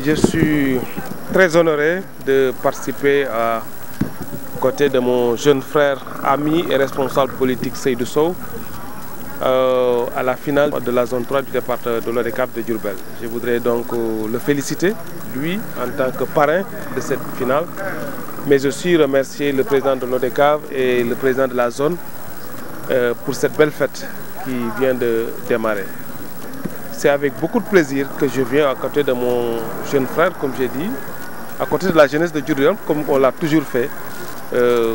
Je suis très honoré de participer à côté de mon jeune frère, ami et responsable politique Seydou Sow à la finale de la zone 3 du département de l'ODCAV de Diourbel. Je voudrais donc le féliciter, lui, en tant que parrain de cette finale, mais aussi remercier le président de l'ODCAV et le président de la zone pour cette belle fête qui vient de démarrer. C'est avec beaucoup de plaisir que je viens à côté de mon jeune frère, comme j'ai dit, à côté de la jeunesse de Diourbel, comme on l'a toujours fait,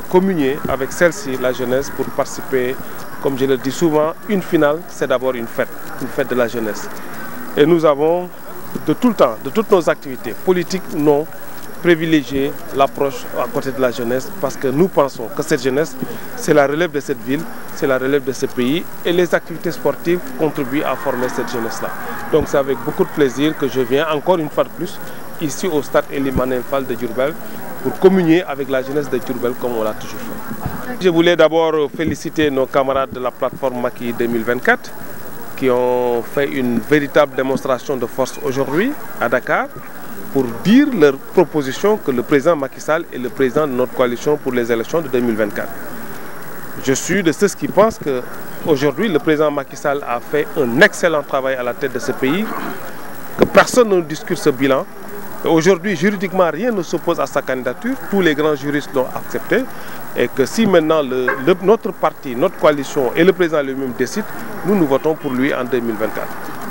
communier avec celle-ci, la jeunesse, pour participer. Comme je le dis souvent, une finale, c'est d'abord une fête de la jeunesse. Et nous avons, de tout le temps, de toutes nos activités politiques, non, privilégié l'approche à côté de la jeunesse parce que nous pensons que cette jeunesse, c'est la relève de cette ville, c'est la relève de ce pays et les activités sportives contribuent à former cette jeunesse-là. Donc c'est avec beaucoup de plaisir que je viens encore une fois de plus ici au stade Ely Manel Fall de Diourbel pour communier avec la jeunesse de Diourbel comme on l'a toujours fait. Je voulais d'abord féliciter nos camarades de la plateforme Macky 2024 qui ont fait une véritable démonstration de force aujourd'hui à Dakar pour dire leur proposition que le président Macky Sall est le président de notre coalition pour les élections de 2024. Je suis de ceux qui pensent qu'aujourd'hui le président Macky Sall a fait un excellent travail à la tête de ce pays, que personne ne discute ce bilan. Aujourd'hui, juridiquement, rien ne s'oppose à sa candidature. Tous les grands juristes l'ont accepté. Et que si maintenant notre parti, notre coalition et le président lui-même décident, nous votons pour lui en 2024.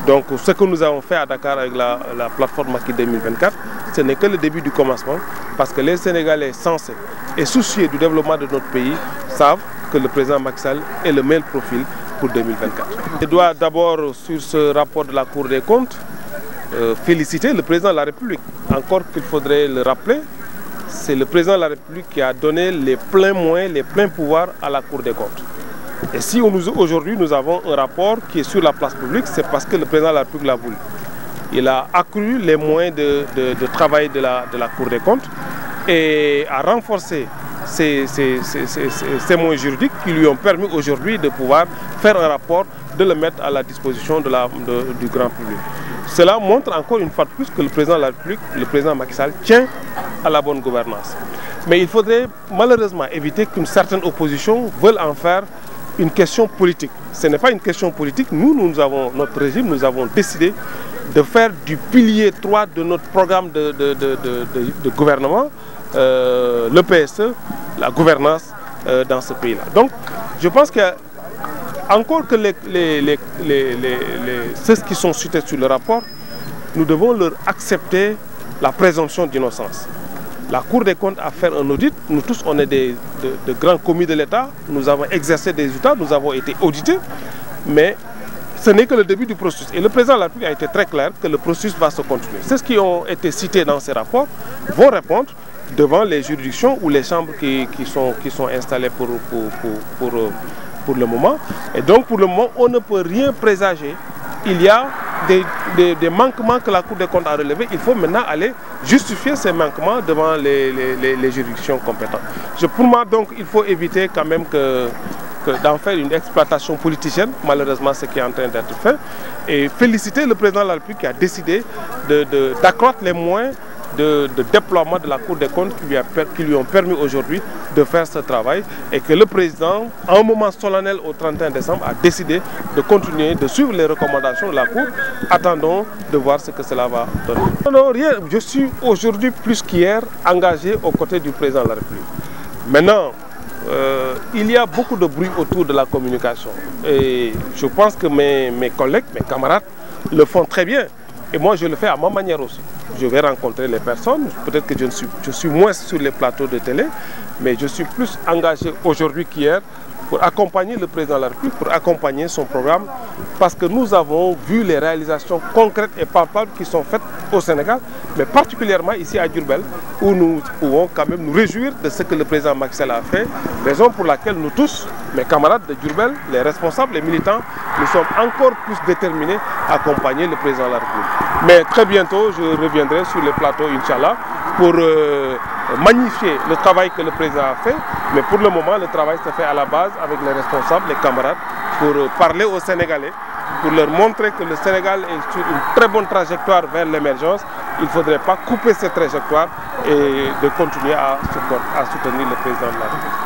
Donc ce que nous avons fait à Dakar avec la plateforme Macky 2024, ce n'est que le début du commencement. Parce que les Sénégalais sensés et soucieux du développement de notre pays savent que le président Macky Sall est le meilleur profil pour 2024. Je dois d'abord, sur ce rapport de la Cour des comptes, féliciter le président de la République. Encore qu'il faudrait le rappeler, c'est le président de la République qui a donné les pleins moyens, les pleins pouvoirs à la Cour des comptes. Et si aujourd'hui nous avons un rapport qui est sur la place publique, c'est parce que le président de la République l'a voulu. Il a accru les moyens de travail de la Cour des comptes et a renforcé ces moyens juridiques qui lui ont permis aujourd'hui de pouvoir faire un rapport, de le mettre à la disposition du grand public. Cela montre encore une fois de plus que le président de la République, le président Macky Sall, tient à la bonne gouvernance. Mais il faudrait malheureusement éviter qu'une certaine opposition veuille en faire une question politique. Ce n'est pas une question politique. Nous avons notre régime, nous avons décidé de faire du pilier 3 de notre programme de gouvernement, le PSE, la gouvernance dans ce pays-là. Donc, je pense que encore que ceux qui sont cités sur le rapport, nous devons leur accepter la présomption d'innocence. La Cour des comptes a fait un audit. Nous tous, on est de grands commis de l'État. Nous avons exercé des résultats, nous avons été audités. Mais ce n'est que le début du processus. Et le président de la République a été très clair que le processus va se continuer. Ceux qui ont été cités dans ces rapports vont répondre devant les juridictions ou les chambres qui sont installées pour le moment. Et donc pour le moment, on ne peut rien présager. Il y a des manquements que la Cour des comptes a relevés. Il faut maintenant aller justifier ces manquements devant les juridictions compétentes. Pour moi, donc, il faut éviter quand même d'en faire une exploitation politicienne, malheureusement ce qui est en train d'être fait, et féliciter le président de la République qui a décidé d'accroître les moyens de déploiement de la Cour des comptes qui lui ont permis aujourd'hui de faire ce travail et que le président, à un moment solennel au 31 décembre, a décidé de continuer, de suivre les recommandations de la Cour. Attendons de voir ce que cela va donner. Non, rien. Je suis aujourd'hui plus qu'hier engagé aux côtés du président de la République. Maintenant, il y a beaucoup de bruit autour de la communication et je pense que mes collègues, mes camarades le font très bien. Et moi, je le fais à ma manière aussi. Je vais rencontrer les personnes. Peut-être que je suis moins sur les plateaux de télé, mais je suis plus engagé aujourd'hui qu'hier pour accompagner le président de la République, pour accompagner son programme, parce que nous avons vu les réalisations concrètes et palpables qui sont faites au Sénégal, mais particulièrement ici à Diourbel, où nous pouvons quand même nous réjouir de ce que le président Macky Sall a fait, raison pour laquelle nous tous, mes camarades de Diourbel, les responsables, les militants, nous sommes encore plus déterminés à accompagner le président de la République. Mais très bientôt, je reviendrai sur les plateaux, Inch'Allah, pour magnifier le travail que le président a fait. Mais pour le moment, le travail se fait à la base avec les responsables, les camarades, pour parler aux Sénégalais, pour leur montrer que le Sénégal est sur une très bonne trajectoire vers l'émergence il ne faudrait pas couper cette trajectoire et de continuer à soutenir le président de la République.